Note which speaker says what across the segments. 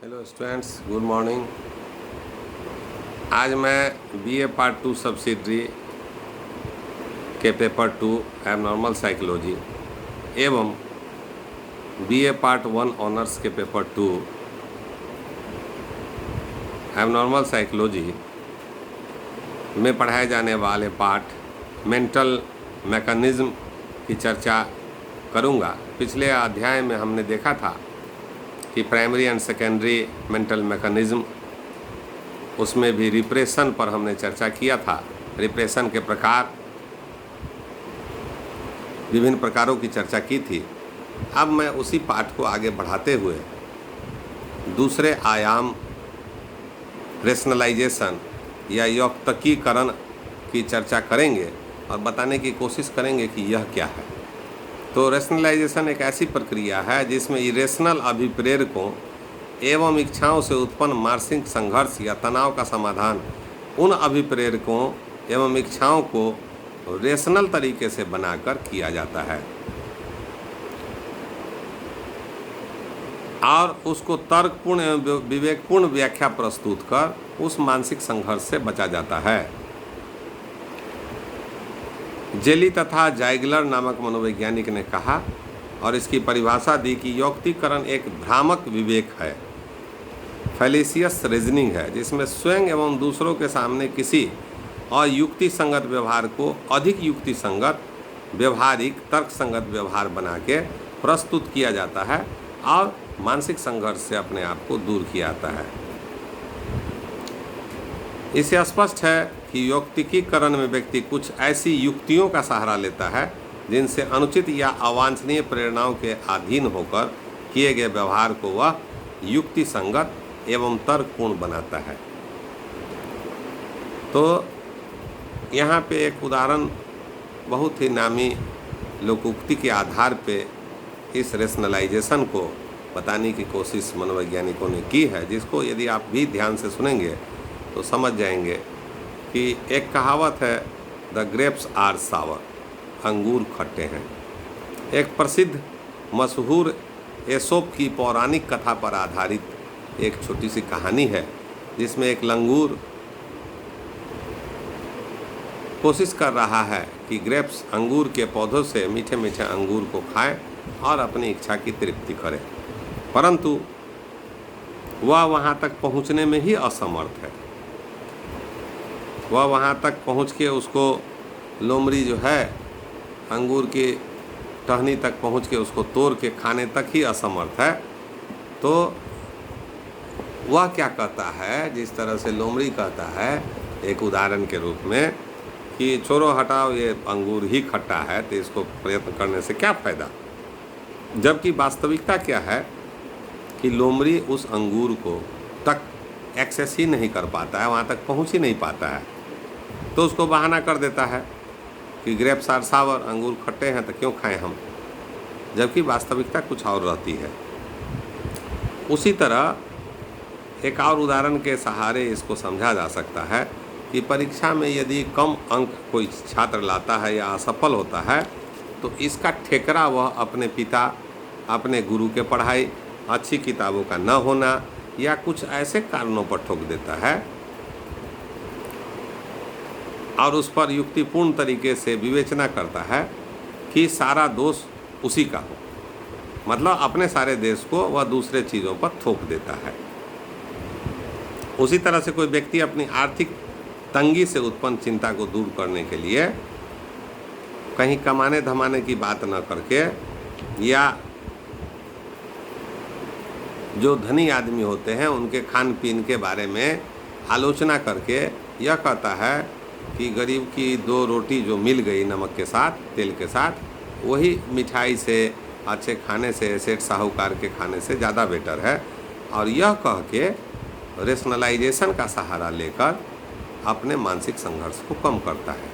Speaker 1: Hello students, good morning. आज मैं BA part 2 subsidiary के पेपर 2 एबनॉर्मल साइकोलॉजी एवं बीए पार्ट 1 ऑनर्स के पेपर 2 एबनॉर्मल साइकोलॉजी में पढ़ाए जाने वाले पाठ मेंटल मैकेनिज्म की चर्चा करूंगा। पिछले अध्याय में हमने देखा था कि primary and secondary mental mechanism, उसमें भी रिप्रेशन पर हमने चर्चा किया था। रिप्रेशन के प्रकार, विभिन्न प्रकारों की चर्चा की थी। अब मैं उसी पाठ को आगे बढ़ाते हुए दूसरे आयाम रेशनलाइजेशन या यौक्तिकीकरण की चर्चा करेंगे और बताने की कोशिश करेंगे कि यह क्या है। तो रेशनलाइजेशन एक ऐसी प्रक्रिया है जिसमें इरेशनल अभिप्रेरकों एवं इच्छाओं से उत्पन्न मानसिक संघर्ष या तनाव का समाधान उन अभिप्रेरकों एवं इच्छाओं को रेशनल तरीके से बनाकर किया जाता है और उसको तर्कपूर्ण एवं विवेकपूर्ण व्याख्या प्रस्तुत कर उस मानसिक संघर्ष से बचा जाता है। जेली तथा जाइगलर नामक मनोवैज्ञानिक ने कहा और इसकी परिभाषा दी कि यौक्तिकरण एक भ्रामक विवेक है, फैलेसियस रीजनिंग है, जिसमें स्वयं एवं दूसरों के सामने किसी अयुक्ति संगत व्यवहार को अधिक युक्ति संगत, व्यवहारिक, तर्क संगत व्यवहार बना के प्रस्तुत किया जाता है और मानसिक संघर्ष से अपने आप को दूर किया जाता है। इससे स्पष्ट है कि यौक्तिकीकरण में व्यक्ति कुछ ऐसी युक्तियों का सहारा लेता है जिनसे अनुचित या अवांछनीय प्रेरणाओं के अधीन होकर किए गए व्यवहार को वह युक्ति संगत एवं तर्कपूर्ण बनाता है। तो यहाँ पे एक उदाहरण बहुत ही नामी लोकोक्ति के आधार पे इस रेशनलाइजेशन को बताने की कोशिश मनोवैज्ञानिकों ने की है, जिसको यदि आप भी ध्यान से सुनेंगे तो समझ जाएंगे कि एक कहावत है, द ग्रेप्स आर सावर, अंगूर खट्टे हैं। एक प्रसिद्ध मशहूर एसोप की पौराणिक कथा पर आधारित एक छोटी सी कहानी है, जिसमें एक लंगूर कोशिश कर रहा है कि ग्रेप्स, अंगूर के पौधों से मीठे मीठे अंगूर को खाए और अपनी इच्छा की तृप्ति करे, परंतु वह वहाँ तक पहुँचने में ही असमर्थ है। वह वहाँ तक पहुँच के उसको लोमड़ी जो है अंगूर की टहनी तक पहुँच के उसको तोड़ के खाने तक ही असमर्थ है। तो वह क्या कहता है, जिस तरह से लोमड़ी कहता है एक उदाहरण के रूप में कि छोड़ो हटाओ, ये अंगूर ही खट्टा है, तो इसको प्रयत्न करने से क्या फ़ायदा। जबकि वास्तविकता क्या है कि लोमड़ी उस अंगूर को तक एक्सेस ही नहीं कर पाता है, वहाँ तक पहुँच ही नहीं पाता है। तो उसको बहाना कर देता है कि ग्रेप्स आर सावर, अंगूर खट्टे हैं तो क्यों खाएं हम, जबकि वास्तविकता कुछ और रहती है। उसी तरह एक और उदाहरण के सहारे इसको समझा जा सकता है कि परीक्षा में यदि कम अंक कोई छात्र लाता है या असफल होता है तो इसका ठेकरा वह अपने पिता, अपने गुरु के पढ़ाई, अच्छी किताबों का न होना या कुछ ऐसे कारणों पर ठोक देता है और उस पर युक्तिपूर्ण तरीके से विवेचना करता है कि सारा दोष उसी का हो, मतलब अपने सारे देश को वह दूसरे चीज़ों पर थोप देता है। उसी तरह से कोई व्यक्ति अपनी आर्थिक तंगी से उत्पन्न चिंता को दूर करने के लिए कहीं कमाने धमाने की बात न करके या जो धनी आदमी होते हैं उनके खान पीन के बारे में आलोचना करके यह कहता है कि गरीब की 2 रोटी जो मिल गई नमक के साथ, तेल के साथ, वही मिठाई से, अच्छे खाने से, सेठ साहूकार के खाने से ज़्यादा बेटर है, और यह कह के रेशनलाइजेशन का सहारा लेकर अपने मानसिक संघर्ष को कम करता है।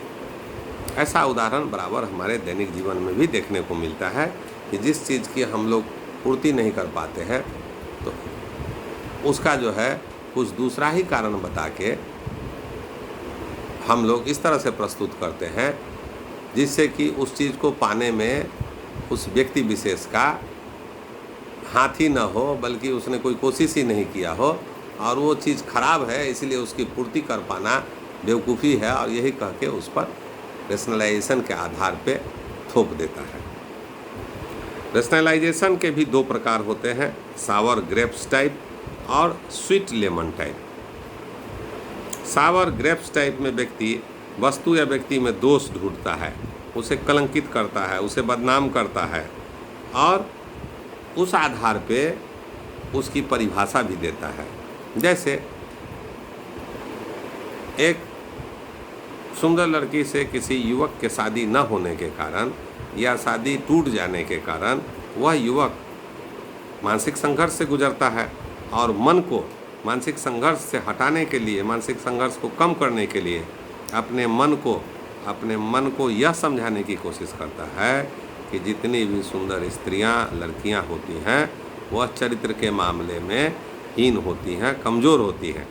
Speaker 1: ऐसा उदाहरण बराबर हमारे दैनिक जीवन में भी देखने को मिलता है कि जिस चीज़ की हम लोग पूर्ति नहीं कर पाते हैं तो उसका जो है कुछ दूसरा ही कारण बता के हम लोग इस तरह से प्रस्तुत करते हैं जिससे कि उस चीज़ को पाने में उस व्यक्ति विशेष का हाथी न हो, बल्कि उसने कोई कोशिश ही नहीं किया हो और वो चीज़ खराब है इसलिए उसकी पूर्ति कर पाना बेवकूफ़ी है, और यही कह के उस पर रेशनलाइजेशन के आधार पे थोप देता है। रेशनलाइजेशन के भी दो प्रकार होते हैं, सावर ग्रेप्स टाइप और स्वीट लेमन टाइप। सावर ग्रेप्स टाइप में व्यक्ति वस्तु या व्यक्ति में दोष ढूंढता है, उसे कलंकित करता है, उसे बदनाम करता है और उस आधार पे उसकी परिभाषा भी देता है। जैसे एक सुंदर लड़की से किसी युवक के शादी न होने के कारण या शादी टूट जाने के कारण वह युवक मानसिक संघर्ष से गुजरता है और मन को मानसिक संघर्ष से हटाने के लिए, मानसिक संघर्ष को कम करने के लिए अपने मन को यह समझाने की कोशिश करता है कि जितनी भी सुंदर स्त्रियां, लड़कियां होती हैं वह चरित्र के मामले में हीन होती हैं, कमज़ोर होती हैं।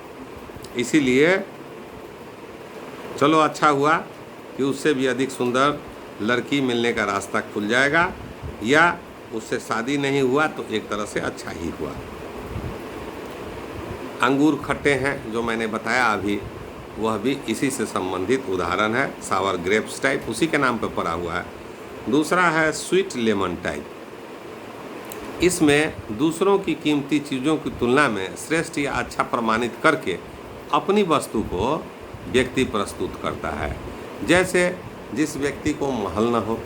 Speaker 1: इसीलिए चलो अच्छा हुआ कि उससे भी अधिक सुंदर लड़की मिलने का रास्ता खुल जाएगा, या उससे शादी नहीं हुआ तो एक तरह से अच्छा ही हुआ। अंगूर खट्टे हैं जो मैंने बताया अभी, वह भी इसी से संबंधित उदाहरण है। सावर ग्रेप्स टाइप उसी के नाम पर पड़ा हुआ है। दूसरा है स्वीट लेमन टाइप। इसमें दूसरों की कीमती चीज़ों की तुलना में श्रेष्ठ या अच्छा प्रमाणित करके अपनी वस्तु को व्यक्ति प्रस्तुत करता है। जैसे जिस व्यक्ति को महल न हो,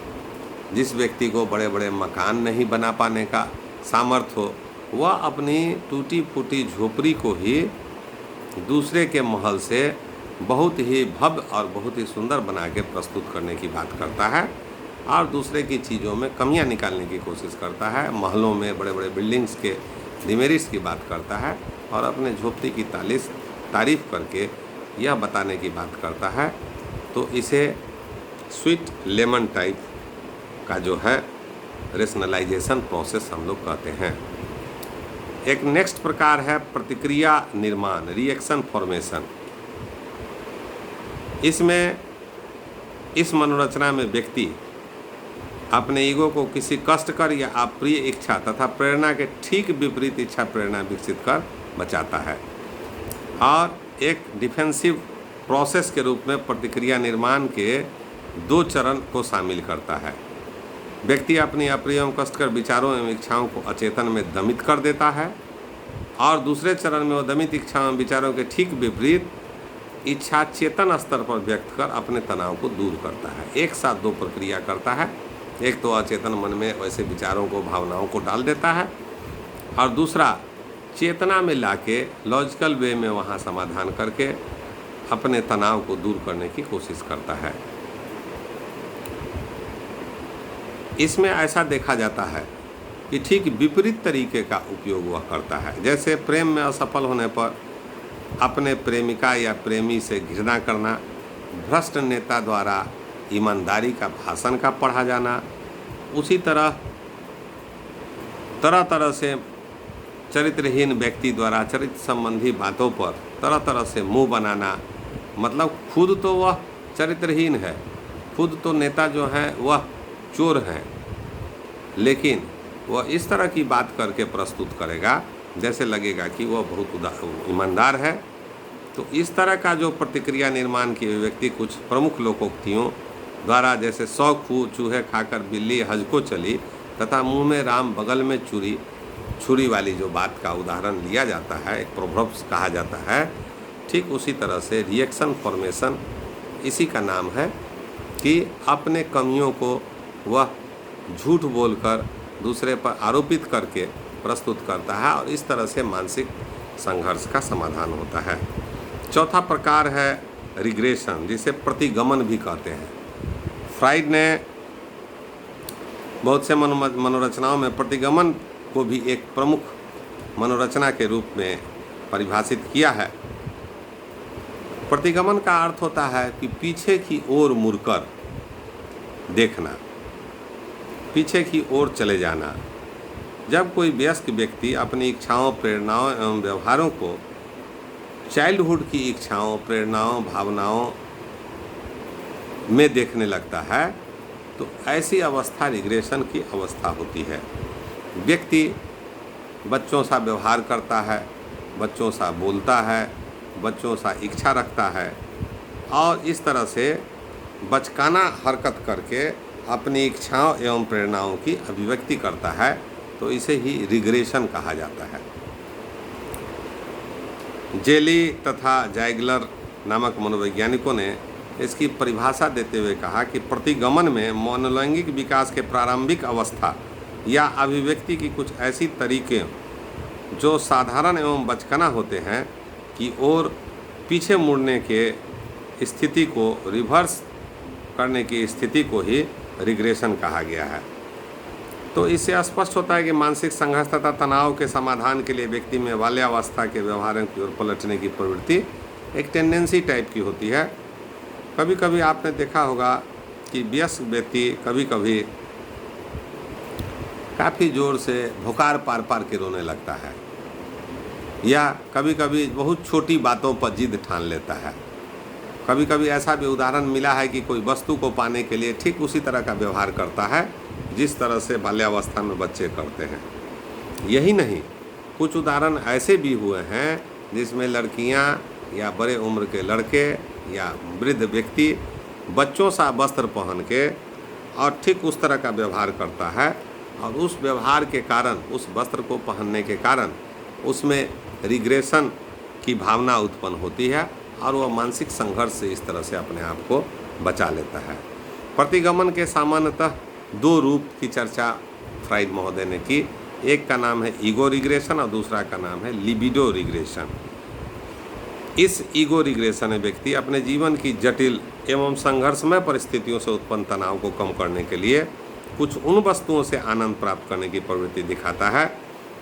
Speaker 1: जिस व्यक्ति को बड़े बड़े मकान नहीं बना पाने का सामर्थ्य हो, वह अपनी टूटी फूटी झोपड़ी को ही दूसरे के महल से बहुत ही भव्य और बहुत ही सुंदर बना के प्रस्तुत करने की बात करता है और दूसरे की चीज़ों में कमियां निकालने की कोशिश करता है। महलों में बड़े बड़े बिल्डिंग्स के डिमेरिट्स की बात करता है और अपने झोपड़ी की तारीफ करके यह बताने की बात करता है। तो इसे स्वीट लेमन टाइप का जो है रेशनलाइजेशन प्रोसेस हम लोग कहते हैं। एक नेक्स्ट प्रकार है प्रतिक्रिया निर्माण, रिएक्शन फॉर्मेशन। इसमें इस मनोरचना में व्यक्ति अपने ईगो को किसी कष्टकर या अप्रिय इच्छा तथा प्रेरणा के ठीक विपरीत इच्छा प्रेरणा विकसित कर बचाता है और एक डिफेंसिव प्रोसेस के रूप में प्रतिक्रिया निर्माण के दो चरण को शामिल करता है। व्यक्ति अपनी अप्रिय एवं कष्टकर विचारों एवं इच्छाओं को अचेतन में दमित कर देता है और दूसरे चरण में वो दमित इच्छाओं एवं विचारों के ठीक विपरीत इच्छा चेतन स्तर पर व्यक्त कर अपने तनाव को दूर करता है। एक साथ दो प्रक्रिया करता है, एक तो अचेतन मन में वैसे विचारों को, भावनाओं को डाल देता है और दूसरा चेतना में लाके लॉजिकल वे में वहाँ समाधान करके अपने तनाव को दूर करने की कोशिश करता है। इसमें ऐसा देखा जाता है कि ठीक विपरीत तरीके का उपयोग वह करता है। जैसे प्रेम में असफल होने पर अपने प्रेमिका या प्रेमी से घृणा करना, भ्रष्ट नेता द्वारा ईमानदारी का भाषण का पढ़ा जाना, उसी तरह तरह तरह से चरित्रहीन व्यक्ति द्वारा चरित्र संबंधी बातों पर तरह तरह से मुंह बनाना। मतलब खुद तो वह चरित्रहीन है, खुद तो नेता जो है वह चोर हैं, लेकिन वह इस तरह की बात करके प्रस्तुत करेगा जैसे लगेगा कि वह बहुत ईमानदार है। तो इस तरह का जो प्रतिक्रिया निर्माण की व्यक्ति कुछ प्रमुख लोकोक्तियों द्वारा, जैसे 100 चूहे खाकर बिल्ली हज को चली तथा मुंह में राम बगल में छुरी वाली जो बात का उदाहरण लिया जाता है, एक प्रोवर्ब्स कहा जाता है, ठीक उसी तरह से रिएक्शन फॉर्मेशन इसी का नाम है कि अपने कमियों को वह झूठ बोलकर दूसरे पर आरोपित करके प्रस्तुत करता है और इस तरह से मानसिक संघर्ष का समाधान होता है। चौथा प्रकार है रिग्रेशन, जिसे प्रतिगमन भी कहते हैं। फ्राइड ने बहुत से मनोरचनाओं में प्रतिगमन को भी एक प्रमुख मनोरचना के रूप में परिभाषित किया है। प्रतिगमन का अर्थ होता है कि पीछे की ओर मुड़कर देखना, पीछे की ओर चले जाना। जब कोई वयस्क व्यक्ति अपनी इच्छाओं, प्रेरणाओं एवं व्यवहारों को चाइल्डहुड की इच्छाओं, प्रेरणाओं, भावनाओं में देखने लगता है तो ऐसी अवस्था रिग्रेशन की अवस्था होती है। व्यक्ति बच्चों सा व्यवहार करता है, बच्चों सा बोलता है, बच्चों सा इच्छा रखता है और इस तरह से बचकाना हरकत करके अपनी इच्छाओं एवं प्रेरणाओं की अभिव्यक्ति करता है, तो इसे ही रिग्रेशन कहा जाता है। जेली तथा जैगलर नामक मनोवैज्ञानिकों ने इसकी परिभाषा देते हुए कहा कि प्रतिगमन में मनोलैंगिक विकास के प्रारंभिक अवस्था या अभिव्यक्ति की कुछ ऐसी तरीके जो साधारण एवं बचकाना होते हैं की ओर पीछे मुड़ने के स्थिति को रिवर्स करने की स्थिति को ही रिग्रेशन कहा गया है। तो इससे स्पष्ट होता है कि मानसिक संघर्ष तथा तनाव के समाधान के लिए व्यक्ति में बाल्यावस्था के व्यवहारों की ओर पलटने की प्रवृत्ति एक टेंडेंसी टाइप की होती है। कभी कभी आपने देखा होगा कि वयस्क व्यक्ति कभी कभी काफ़ी ज़ोर से भुकार पार पार के रोने लगता है, या कभी कभी बहुत छोटी बातों पर जिद ठान लेता है। कभी कभी ऐसा भी उदाहरण मिला है कि कोई वस्तु को पाने के लिए ठीक उसी तरह का व्यवहार करता है जिस तरह से बाल्यावस्था में बच्चे करते हैं। यही नहीं, कुछ उदाहरण ऐसे भी हुए हैं जिसमें लड़कियां या बड़े उम्र के लड़के या वृद्ध व्यक्ति बच्चों सा वस्त्र पहन के और ठीक उस तरह का व्यवहार करता है, और उस व्यवहार के कारण, उस वस्त्र को पहनने के कारण उसमें रिग्रेशन की भावना उत्पन्न होती है और वह मानसिक संघर्ष से इस तरह से अपने आप को बचा लेता है। प्रतिगमन के सामान्यतः दो रूप की चर्चा फ्राइड महोदय ने की। एक का नाम है ईगो रिग्रेशन और दूसरा का नाम है लिबिडो रिग्रेशन। इस ईगो रिग्रेशन में व्यक्ति अपने जीवन की जटिल एवं संघर्षमय परिस्थितियों से उत्पन्न तनाव को कम करने के लिए कुछ उन वस्तुओं से आनंद प्राप्त करने की प्रवृत्ति दिखाता है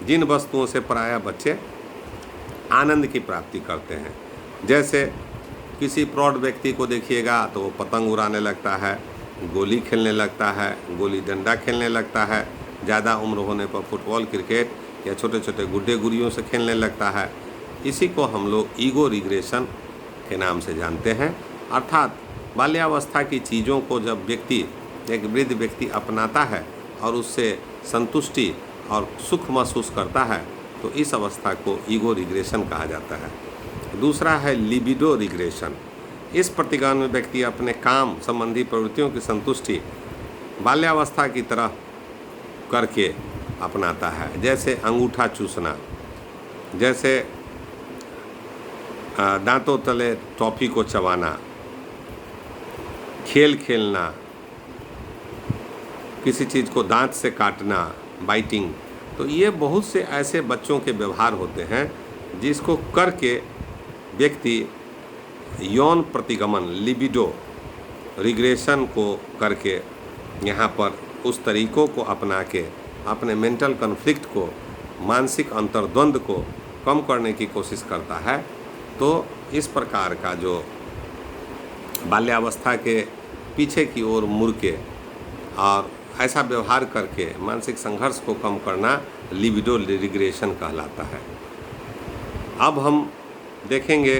Speaker 1: जिन वस्तुओं से प्रायः बच्चे आनंद की प्राप्ति करते हैं। जैसे किसी प्रौढ़ व्यक्ति को देखिएगा तो वो पतंग उड़ाने लगता है, गोली खेलने लगता है, गोली डंडा खेलने लगता है, ज़्यादा उम्र होने पर फुटबॉल, क्रिकेट या छोटे छोटे गुड्डे गुड़ियों से खेलने लगता है। इसी को हम लोग ईगो रिग्रेशन के नाम से जानते हैं। अर्थात बाल्यावस्था की चीज़ों को जब व्यक्ति, एक वृद्ध व्यक्ति अपनाता है और उससे संतुष्टि और सुख महसूस करता है, तो इस अवस्था को ईगो रिग्रेशन कहा जाता है। दूसरा है लिबिडो रिग्रेशन। इस प्रतिगमन में व्यक्ति अपने काम संबंधी प्रवृत्तियों की संतुष्टि बाल्यावस्था की तरह करके अपनाता है, जैसे अंगूठा चूसना, जैसे दांतों तले टॉफ़ी को चबाना, खेल खेलना, किसी चीज़ को दांत से काटना, बाइटिंग। तो ये बहुत से ऐसे बच्चों के व्यवहार होते हैं जिसको करके व्यक्ति यौन प्रतिगमन, लिबिडो रिग्रेशन को करके यहाँ पर उस तरीक़ों को अपना के अपने मेंटल कॉन्फ्लिक्ट को, मानसिक अंतर्द्वंद को कम करने की कोशिश करता है। तो इस प्रकार का जो बाल्यावस्था के पीछे की ओर मुड़ के और ऐसा व्यवहार करके मानसिक संघर्ष को कम करना लिबिडो रिग्रेशन कहलाता है। अब हम देखेंगे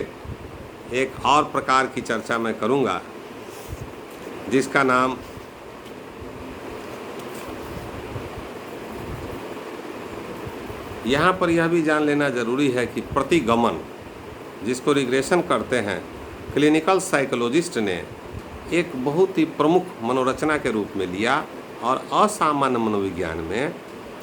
Speaker 1: एक और प्रकार की चर्चा मैं करूंगा जिसका नाम यहाँ पर यह भी जान लेना ज़रूरी है कि प्रतिगमन जिसको रिग्रेशन करते हैं, क्लिनिकल साइकोलॉजिस्ट ने एक बहुत ही प्रमुख मनोरचना के रूप में लिया और असामान्य मनोविज्ञान में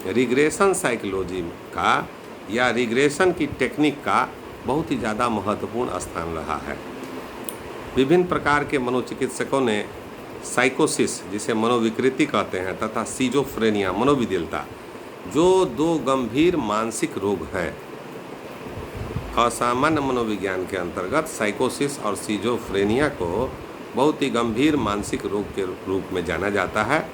Speaker 1: रिग्रेशन साइकोलॉजी का या रिग्रेशन की टेक्निक का बहुत ही ज़्यादा महत्वपूर्ण स्थान रहा है। विभिन्न प्रकार के मनोचिकित्सकों ने साइकोसिस, जिसे मनोविकृति कहते हैं, तथा सिजोफ्रेनिया, मनोविदिलता, जो दो गंभीर मानसिक रोग हैं, असामान्य मनोविज्ञान के अंतर्गत साइकोसिस और सिजोफ्रेनिया को बहुत ही गंभीर मानसिक रोग के रूप में जाना जाता है,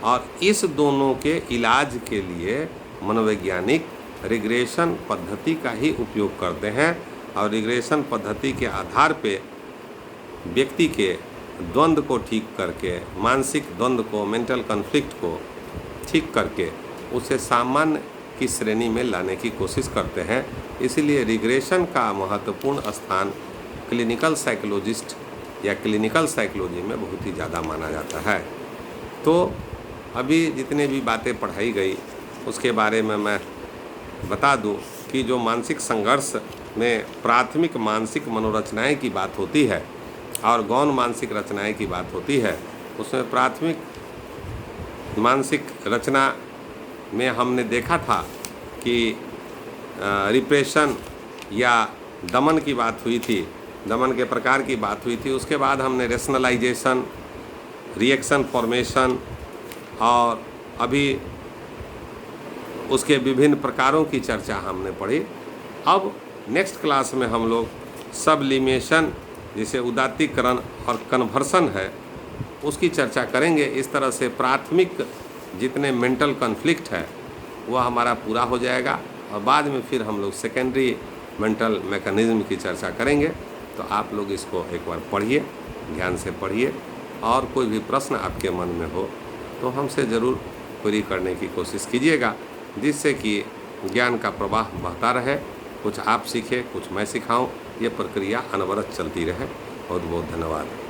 Speaker 1: और इस दोनों के इलाज के लिए मनोवैज्ञानिक रिग्रेशन पद्धति का ही उपयोग करते हैं, और रिग्रेशन पद्धति के आधार पे व्यक्ति के द्वंद्व को ठीक करके, मानसिक द्वंद्व को, मेंटल कॉन्फ्लिक्ट को ठीक करके उसे सामान्य की श्रेणी में लाने की कोशिश करते हैं। इसीलिए रिग्रेशन का महत्वपूर्ण स्थान क्लिनिकल साइकोलॉजिस्ट या क्लिनिकल साइकोलॉजी में बहुत ही ज़्यादा माना जाता है। तो अभी जितने भी बातें पढ़ाई गई उसके बारे में मैं बता दूं कि जो मानसिक संघर्ष में प्राथमिक मानसिक मनोरचनाएं की बात होती है और गौण मानसिक रचनाएं की बात होती है, उसमें प्राथमिक मानसिक रचना में हमने देखा था कि रिप्रेशन या दमन की बात हुई थी, दमन के प्रकार की बात हुई थी। उसके बाद हमने रेशनलाइजेशन, रिएक्शन फॉर्मेशन और अभी उसके विभिन्न प्रकारों की चर्चा हमने पढ़ी। अब नेक्स्ट क्लास में हम लोग सबलिमेशन, जिसे उदात्तीकरण और कन्वर्सन है, उसकी चर्चा करेंगे। इस तरह से प्राथमिक जितने मेंटल कॉन्फ्लिक्ट है वह हमारा पूरा हो जाएगा और बाद में फिर हम लोग सेकेंडरी मेंटल मैकेनिज्म की चर्चा करेंगे। तो आप लोग इसको एक बार पढ़िए, ध्यान से पढ़िए, और कोई भी प्रश्न आपके मन में हो तो हमसे ज़रूर क्वेरी करने की कोशिश कीजिएगा, जिससे कि ज्ञान का प्रवाह बहता रहे। कुछ आप सीखें, कुछ मैं सिखाऊं, ये प्रक्रिया अनवरत चलती रहे। बहुत बहुत धन्यवाद।